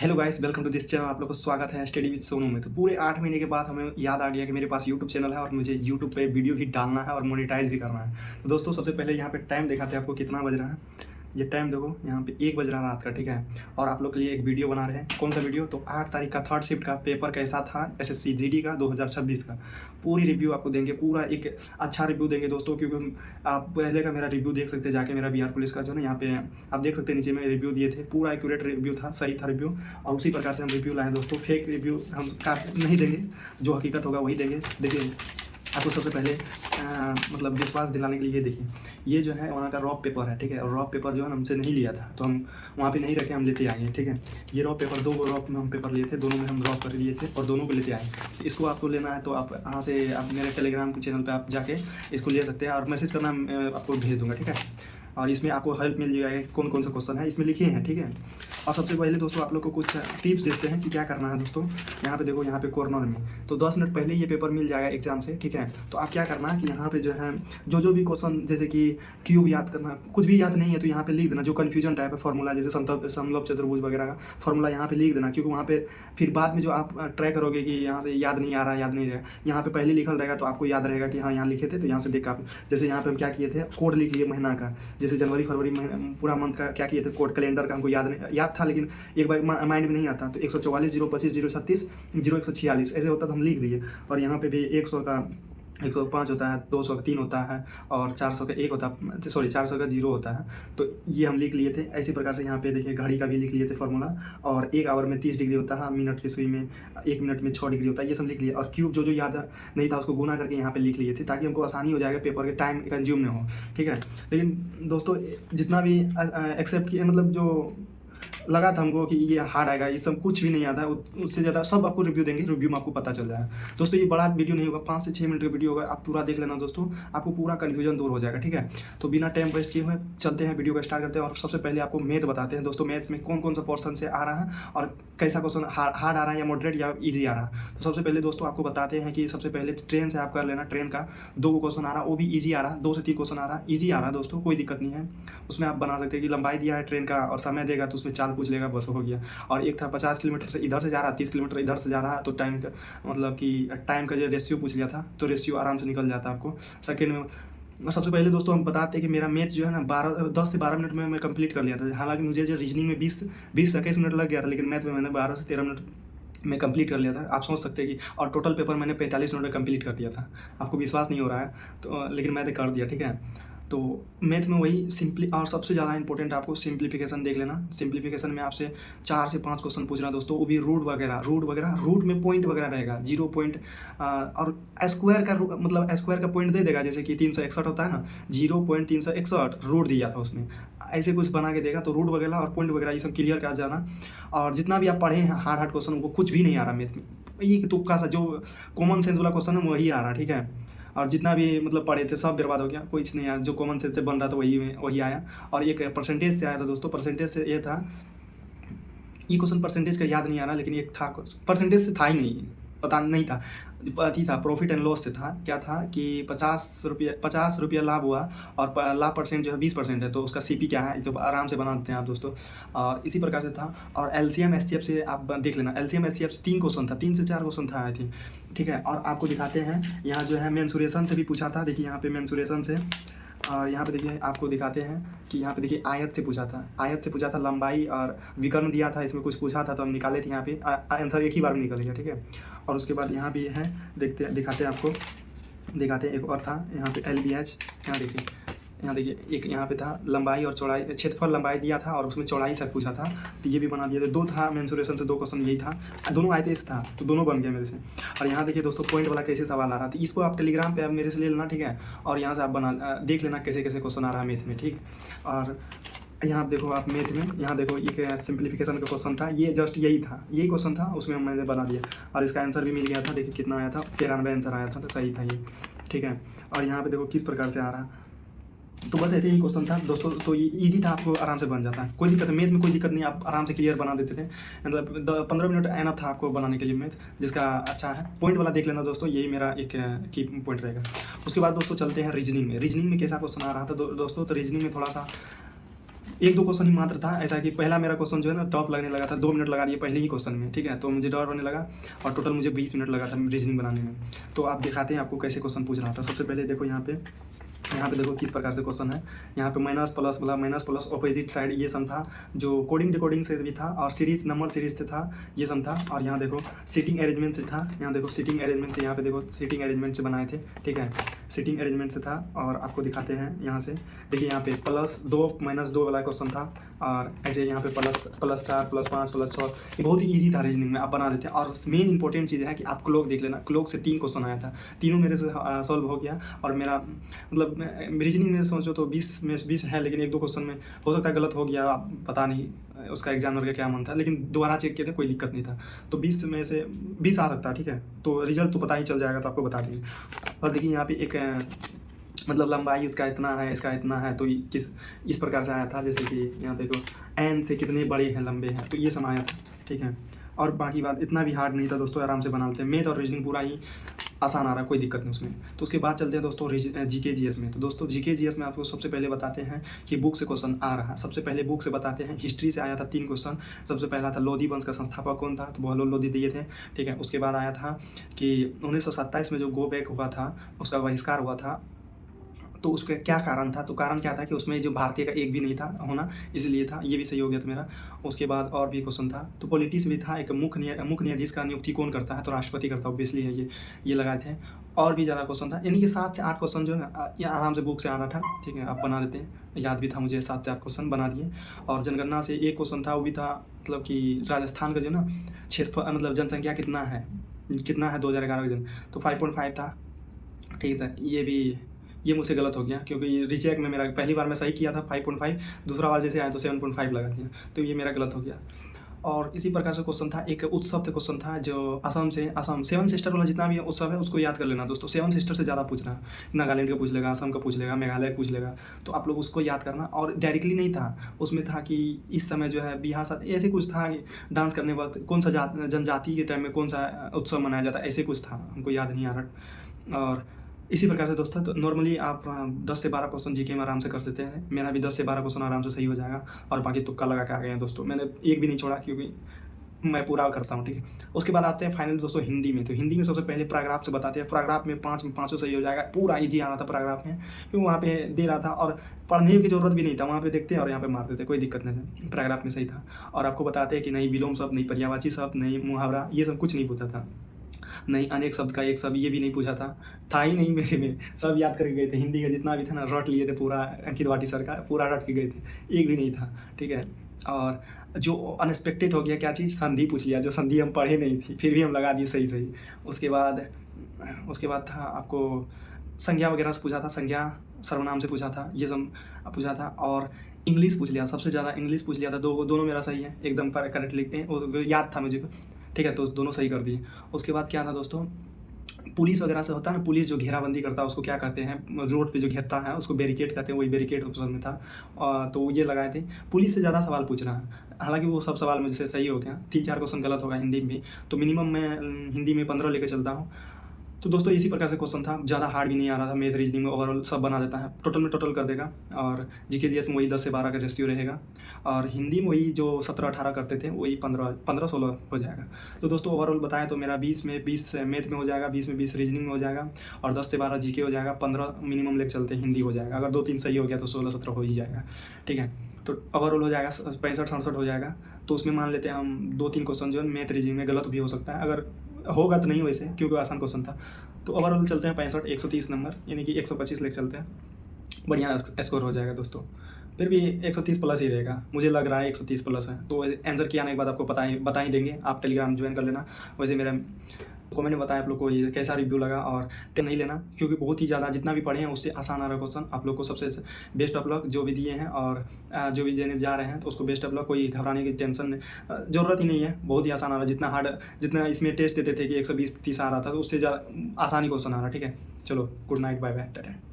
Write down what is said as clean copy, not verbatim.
Hello guys, welcome to this channel. आप लोग को स्वागत है स्टडी विद सोनू में। तो पूरे 8 महीने के बाद हमें याद आ गया कि मेरे पास यूट्यूब चैनल है और मुझे यूट्यूब पे वीडियो भी डालना है और मोनेटाइज भी करना है। तो दोस्तों, सबसे पहले यहाँ पे टाइम दिखाते हैं आपको कितना बज रहा है। ये टाइम देखो, यहाँ पे 1 बज रहा है रात का, ठीक है। और आप लोग के लिए एक वीडियो बना रहे हैं। कौन सा वीडियो? तो 8 तारीख का थर्ड शिफ्ट का पेपर कैसा था एसएससी जीडी का 2026 का पूरी रिव्यू आपको देंगे। पूरा एक अच्छा रिव्यू देंगे दोस्तों, क्योंकि आप पहले का मेरा रिव्यू देख सकते हैं जाके। मेरा बिहार पुलिस का जो है ना, यहाँ पे आप देख सकते हैं नीचे में रिव्यू दिए थे। पूरा एक्यूरेट रिव्यू था, सही था रिव्यू। और उसी प्रकार से हम रिव्यू लाए दोस्तों। फेक रिव्यू हम नहीं देंगे, जो हकीकत होगा वही देंगे। देखिए, आपको सबसे पहले मतलब विश्वास दिलाने के लिए ये देखिए, ये जो है वहाँ का रॉ पेपर है, ठीक है। और रॉ पेपर जो है हमसे नहीं लिया था, तो हम वहाँ पे नहीं रखे, हम लेते आए हैं, ठीक है। ये रॉ पेपर 2 रॉ में हम पेपर लिए थे, दोनों में हम रॉ कर लिए थे और दोनों को लेते आए। इसको आपको लेना है तो आप यहाँ से आप मेरे टेलीग्राम के चैनल पे आप जाके इसको ले सकते हैं और मैसेज करना, मैं आपको भेज दूँगा, ठीक है। और इसमें आपको हेल्प मिल जाएगा कौन कौन सा क्वेश्चन है इसमें लिखे हैं, ठीक है। और सबसे पहले दोस्तों आप लोग को कुछ टिप्स देते हैं कि क्या करना है दोस्तों। यहाँ पे देखो, यहाँ पे कॉर्नर में तो 10 मिनट पहले ये पेपर मिल जाएगा एग्जाम से, ठीक है। तो आप क्या करना है कि यहाँ पे जो है जो भी क्वेश्चन, जैसे कि क्यूब याद करना, कुछ भी याद नहीं है तो यहाँ पे लिख देना। जो कन्फ्यूजन टाइप है फार्मूला, जैसे समलंब चतुर्भुज वगैरह का फार्मूला यहाँ पे लिख देना, क्योंकि वहाँ पे फिर बाद में जो आप ट्राई करोगे कि यहाँ से याद नहीं आ रहा, याद नहीं रहेगा, यहाँ पे पहले लिखल रहेगा तो आपको याद रहेगा कि हाँ यहाँ लिखे थे, तो यहाँ से देख आप। जैसे यहाँ पे हम क्या किए थे, कोड लिख लिए महीना का, जैसे जनवरी फरवरी पूरा मंथ का क्या किए थे कोड। कैलेंडर का हमको याद था, लेकिन एक बार माइंड में नहीं आता। तो 144 025 036 0146 ऐसे होता तो हम लिख दिए। और यहाँ पे भी 100 का 105 होता है, 200 का 3 होता है और 400 का 1 होता है, सॉरी 400 का 0 होता है। तो ये हम लिख लिए थे। इसी प्रकार से यहाँ पे देखिए घड़ी का भी लिख लिए थे फार्मूला। और 1 आवर में 30 डिग्री होता है, मिनट की सुई में 1 मिनट में 6 डिग्री होता है, ये सब लिख लिए। और क्यूब जो याद नहीं था उसको गुना करके यहाँ पे लिख लिए थे, ताकि हमको आसानी हो जाएगा, पेपर के टाइम कंज्यूम नहीं हो, ठीक है। लेकिन दोस्तों, जितना भी एक्सेप्ट किए, मतलब जो लगा था हमको कि ये हार्ड आएगा, ये सब कुछ भी नहीं आता है। उससे ज़्यादा सब आपको रिव्यू देंगे, रिव्यू में आपको पता चल जाएगा दोस्तों। ये बड़ा वीडियो नहीं होगा, 5 से 6 मिनट का वीडियो होगा। आप पूरा देख लेना दोस्तों, आपको पूरा कन्फ्यूजन दूर हो जाएगा, ठीक है। तो बिना टाइम वेस्ट किए हुए चलते हैं, वीडियो को स्टार्ट करते हैं। और सबसे पहले आपको मैथ बताते हैं दोस्तों। मैथ में कौन कौन सा पोर्सन से आ रहा है और कैसा क्वेश्चन हार्ड आ रहा है या मॉडरेट या ईजी आ रहा है। तो सबसे पहले दोस्तों आपको बताते हैं कि सबसे पहले ट्रेन से आप कर लेना। ट्रेन का 2 क्वेश्चन आ रहा है, वो भी ईजी आ रहा है। 2 से 3 क्वेश्चन आ रहा है, ईजी आ रहा है दोस्तों, कोई दिक्कत नहीं है। उसमें आप बना सकते हैं कि लंबाई दिया है ट्रेन का और समय देगा तो उसमें चाल पूछ लेगा, बस हो गया। और एक था 50 किलोमीटर से इधर से जा रहा है, 30 किलोमीटर इधर से जा रहा है, तो टाइम का मतलब कि टाइम का जो रेशियो पूछ लिया था, तो रेशियो आराम से निकल जाता है आपको सेकेंड में। और सबसे पहले दोस्तों हम बताते हैं कि मेरा मैथ जो है ना 10 से 12 मिनट में मैं कंप्लीट कर लिया था। हालांकि मुझे जो रीजनिंग में 20 से 21 मिनट लग गया था, लेकिन मैथ में मैंने 12 से 13 मिनट में कंप्लीट कर लिया था। आप सोच सकते हैं कि और टोटल पेपर मैंने 45 मिनट में कंप्लीट कर दिया था। आपको विश्वास नहीं हो रहा है तो, लेकिन मैंने कर दिया, ठीक है। तो मैथ में वही सिंपली, और सबसे ज़्यादा इंपॉर्टेंट आपको सिंप्लीफिकेशन देख लेना। सिंप्लीफिकेशन में आपसे 4 से 5 क्वेश्चन पूछ रहा है दोस्तों, वो भी रूट में पॉइंट वगैरह रहेगा, 0 पॉइंट। और स्क्वायर का मतलब स्क्वायर का पॉइंट दे देगा, जैसे कि 361 होता है ना, 0.361 रूट दिया था उसमें, ऐसे कुछ बना के देगा। तो रूट वगैरह और पॉइंट वगैरह ये सब क्लियर कर जाना। और जितना भी आप पढ़े हैं हार्ड क्वेश्चन, वो कुछ भी नहीं आ रहा मैथ में। ये तुक्का सा जो कॉमन सेंस वाला क्वेश्चन है वही आ रहा, ठीक है। और जितना भी मतलब पढ़े थे सब बर्बाद हो गया, कुछ नहीं आया। जो कॉमन सेंस से बन रहा था वही आया। और एक परसेंटेज से आया था दोस्तों। परसेंटेज से ये था, ये क्वेश्चन परसेंटेज का याद नहीं आ रहा, लेकिन एक था परसेंटेज से था ही नहीं, पता नहीं था, अथी था प्रॉफिट एंड लॉस से था। क्या था कि 50 रुपया लाभ हुआ और लाभ परसेंट जो है 20% है, तो उसका सीपी क्या है, तो आराम से बना देते हैं आप दोस्तों। और इसी प्रकार से था। और एलसीएम एचसीएफ से आप देख लेना। एलसीएम एचसीएफ से 3 क्वेश्चन था, 3 से 4 क्वेश्चन था आई थिंक, ठीक है। और आपको दिखाते हैं यहाँ जो है मेंसुरेशन से भी पूछा था। देखिए यहाँ पे मेंसुरेशन से, और यहाँ पे देखिए आपको दिखाते हैं कि यहाँ पे देखिए आयत से पूछा था, लंबाई और विकर्ण दिया था, इसमें कुछ पूछा था तो हम निकाले थे। यहाँ पे आंसर एक ही बार में निकल गया, ठीक है। और उसके बाद यहाँ भी है, दिखाते हैं आपको, दिखाते हैं। एक और था यहाँ पे LBH, यहाँ देखिए एक यहाँ पे था लंबाई और चौड़ाई, क्षेत्रफल लंबाई दिया था और उसमें चौड़ाई से पूछा था, तो ये भी बना दिया था। 2 था मेंसुरेशन से, 2 क्वेश्चन यही था, दोनों आए थे इस था, तो दोनों बन गया मेरे से। और यहाँ देखिए दोस्तों पॉइंट वाला कैसे सवाल आ रहा था, इसको आप टेलीग्राम पे आप मेरे से ले लेना, ठीक है। और यहाँ से आप देख लेना कैसे कैसे क्वेश्चन आ रहा है मैथ में, ठीक। और यहाँ देखो आप मैथ में, यहाँ देखो एक सिंप्लीफिकेशन का क्वेश्चन था, ये जस्ट यही क्वेश्चन था, उसमें मैंने बना दिया और इसका आंसर भी मिल गया था। देखिए कितना आया था, 93 आंसर आया था, तो सही था ये, ठीक है। और यहाँ पे देखो किस प्रकार से आ रहा, तो बस ऐसे ही क्वेश्चन था दोस्तों। तो ये ईजी था, आपको आराम से बन जाता है, कोई दिक्कत नहीं, मैथ में कोई दिक्कत नहीं, आप आराम से क्लियर बना देते थे। मतलब 15 मिनट एनफ था आपको बनाने के लिए मैथ, जिसका अच्छा है। पॉइंट वाला देख लेना दोस्तों, यही मेरा एक की पॉइंट रहेगा। उसके बाद दोस्तों चलते हैं रीजनिंग में। रीजनिंग में कैसा क्वेश्चन आ रहा था दोस्तों, तो रीजनिंग में थोड़ा सा एक दो क्वेश्चन ही मात्र था, ऐसा कि पहला मेरा क्वेश्चन जो है ना टॉप लगने लगा था, 2 मिनट लगा दिए पहले ही क्वेश्चन में, ठीक है। तो मुझे डर होने लगा और टोटल मुझे 20 मिनट लगा था रीजनिंग बनाने में। तो आप दिखाते हैं आपको कैसे क्वेश्चन पूछ रहा था। सबसे पहले देखो यहाँ पे देखो किस प्रकार से क्वेश्चन है। यहाँ पे माइनस प्लस मतलब माइनस प्लस ऑपोजिट साइड ये सब था, जो कोडिंग डिकोडिंग से भी था, और सीरीज नंबर सीरीज से था, ये सब था। और यहाँ देखो सीटिंग अरेंजमेंट से था, यहाँ देखो सीटिंग अरेंजमेंट से, यहाँ पे देखो सीटिंग अरेंजमेंट से बनाए थे, ठीक है, सीटिंग अरेंजमेंट से था। और आपको दिखाते हैं यहाँ से, देखिए यहाँ पे +2 -2 वाला क्वेश्चन था, और ऐसे यहाँ पे +4 +5 +6, ये बहुत ही ईजी था रीजनिंग में, आप बना देते हैं। और मेन इंपॉर्टेंट चीज़ है कि आप क्लोक देख लेना, क्लोक से 3 क्वेश्चन आया था, तीनों मेरे से सॉल्व हो गया। और मेरा मतलब रीजनिंग में सोचो तो 20 में से 20 है, लेकिन 1-2 क्वेश्चन में हो सकता है गलत हो गया, पता नहीं उसका एग्जामिनर का क्या मन था, लेकिन दोबारा चेक किए थे, कोई दिक्कत नहीं था। तो 20 में से 20 आ सकता है, ठीक है। तो रिजल्ट तो पता ही चल जाएगा, तो आपको बता देंगे। और देखिए यहाँ पे एक मतलब लंबाई उसका इतना है, इसका इतना है, तो किस इस प्रकार से आया था। जैसे कि यहाँ देखो एन से कितने बड़े हैं, लंबे हैं, तो ये सब आया था, ठीक है। और बाकी बात इतना भी हार्ड नहीं था दोस्तों, आराम से बना लेते हैं। मैथ और रीजनिंग पूरा ही आसान आ रहा है, कोई दिक्कत नहीं उसमें। तो उसके बाद चलते हैं दोस्तों जीके जीएस में। तो दोस्तों जीके जीएस में आपको सबसे पहले बताते हैं कि बुक से क्वेश्चन आ रहा है। सबसे पहले बुक से बताते हैं, हिस्ट्री से आया था 3 क्वेश्चन। सबसे पहला था लोधी वंश का संस्थापक कौन था, तो बहलोल लोधी दिए थे, ठीक है। उसके बाद आया था कि 1927 में जो गो बैक हुआ था, उसका बहिष्कार हुआ था, तो उसका क्या कारण था। तो कारण क्या था कि उसमें जो भारतीय का एक भी नहीं था होना, इसलिए था, ये भी सही हो गया था मेरा। उसके बाद और भी क्वेश्चन था, तो पॉलिटिक्स भी था, एक मुख्य न्यायाधीश का नियुक्ति कौन करता है, तो राष्ट्रपति करता है, ऑब्वियसली है ये लगाए थे। और भी ज़्यादा क्वेश्चन था, यानी कि 7 से 8 क्वेश्चन जो है ना ये आराम से बुक से आ रहा था, ठीक है। आप बना देते हैं, याद भी था मुझे, 7 से 8 क्वेश्चन बना दिए। और जनगणना से एक क्वेश्चन था, वो भी था, मतलब कि राजस्थान का जो ना क्षेत्रफल मतलब जनसंख्या कितना है 2011 का जन, तो 5.5 था, ठीक है। ये मुझसे गलत हो गया, क्योंकि ये रीचेक में मेरा पहली बार मैं सही किया था 5.5, दूसरा बार जैसे आया तो 7.5 लगा दिया, तो ये मेरा गलत हो गया। और इसी प्रकार से क्वेश्चन था, एक उत्सव क्वेश्चन था, जो असम 7 सिस्टर वाला जितना भी उत्सव है उसको याद कर लेना दोस्तों। 7 सिस्टर से ज़्यादा पूछ रहा है, नागालैंड का पूछ लेगा, असम का पूछ लेगा, मेघालय का पूछ लेगा, तो आप लोग उसको याद करना। और डायरेक्टली नहीं था, उसमें था कि इस समय जो है बिहार साथ ऐसे कुछ था कि डांस करने वक्त कौन सा जनजाति के टाइम में कौन सा उत्सव मनाया जाता है, ऐसे कुछ था, हमको याद नहीं आ रहा। और इसी प्रकार से दोस्तों, तो नॉर्मली आप 10 से 12 क्वेश्चन जीके में आराम से कर सकते हैं। मेरा भी 10 से 12 क्वेश्चन आराम से सही हो जाएगा, और बाकी तुक्का लगा के आ गए हैं दोस्तों, मैंने एक भी नहीं छोड़ा, क्योंकि मैं पूरा करता हूँ, ठीक है। उसके बाद आते हैं फाइनल दोस्तों हिंदी में। तो हिंदी में सबसे पहले पैराग्राफ से बताते हैं। पैराग्राफ में 5 में 5 सही हो जाएगा, पूरा ईजी आ रहा था पैराग्राफ में, क्योंकि वहाँ पे दे रहा था और पढ़ने की जरूरत भी नहीं था, वहाँ पे देखते हैं और यहाँ पे मार देते, कोई दिक्कत नहीं था, पैराग्राफ में सही था। और आपको बताते हैं कि नहीं विलोम शब्द, नहीं पर्यायवाची शब्द, नहीं मुहावरा, ये सब कुछ नहीं पूछा था, नहीं अनेक शब्द का एक शब्द, ये भी नहीं पूछा था ही नहीं मेरे में, सब याद करके गए थे। हिंदी का जितना भी था ना रट लिए थे, पूरा अंकित वाटी सर का पूरा रट के गए थे, एक भी नहीं था, ठीक है। और जो अनएक्सपेक्टेड हो गया क्या चीज़, संधि पूछ लिया, जो संधि हम पढ़े नहीं थी, फिर भी हम लगा दिए सही। उसके बाद था आपको संज्ञा वगैरह से पूछा था, संज्ञा सर्वनाम से पूछा था, ये सब पूछा था। और इंग्लिश पूछ लिया, सबसे ज़्यादा इंग्लिश पूछ लिया था, दोनों मेरा सही है, एकदम करेक्ट लिख के याद था मुझे, ठीक है। तो दोनों सही कर दिए। उसके बाद क्या था दोस्तों, पुलिस वगैरह से होता है ना, पुलिस जो घेराबंदी करता है उसको क्या कहते हैं, रोड पे जो घेरता है उसको बैरिकेड कहते हैं, वही बैरिकेड ऑप्शन में था, तो ये लगाए थे। पुलिस से ज़्यादा सवाल पूछ रहा है, हालांकि वो सब सवाल मुझसे सही हो गया, 3-4 क्वेश्चन गलत होगा हिंदी में भी, तो मिनिमम मैं हिंदी में 15 लेकर चलता हूँ। तो दोस्तों इसी प्रकार से क्वेश्चन था, ज़्यादा हार्ड भी नहीं आ रहा था। मैथ रीजनिंग में ओवरऑल सब बना देता है, टोटल कर देगा। और जीके जीएस में वही 10 से 12 का रेशियो रहेगा, और हिंदी में वही जो 17-18 करते थे वही 15-16 हो जाएगा। तो दोस्तों ओवरऑल बताएं तो मेरा 20 में 20 मैथ में हो जाएगा, 20 में 20 रीजनिंग में हो जाएगा, और 10 से 12 जीके हो जाएगा, 15 मिनिमम लेकर चलते हिंदी हो जाएगा। अगर 2-3 सही हो गया तो 16-17 हो ही जाएगा, ठीक है। तो ओवरऑल हो जाएगा 65-67 हो जाएगा। तो उसमें मान लेते हैं हम 2-3 क्वेश्चन जो है मैथ रीजनिंग में गलत भी हो सकता है, अगर होगा तो नहीं वैसे, क्योंकि आसान क्वेश्चन था। तो ओवरऑल चलते हैं 65, 130 नंबर, यानी कि 125 लेकर चलते हैं, बढ़िया स्कोर हो जाएगा दोस्तों। फिर भी 130 प्लस ही रहेगा, मुझे लग रहा है 130 प्लस है। तो आंसर किया आने के बाद आपको बता ही देंगे, आप टेलीग्राम ज्वाइन कर लेना। वैसे मेरा कमेंट में बताया आप लोग को ये कैसा रिव्यू लगा, और नहीं लेना, क्योंकि बहुत ही ज़्यादा जितना भी पढ़े हैं उससे आसान आ रहा है क्वेश्चन। आप लोग को सबसे बेस्ट ऑफ लक, जो भी दिए हैं और जो भी देने जा रहे हैं, तो उसको बेस्ट ऑफ लक, कोई घबराने की टेंशन ज़रूरत ही नहीं है, बहुत ही आसान आ रहा है। जितना इसमें टेस्ट देते थे कि 120-30 आ रहा था, तो उससे ज़्यादा आसानी क्वेश्चन आ रहा है, ठीक है। चलो गुड नाइट, बाय बाय।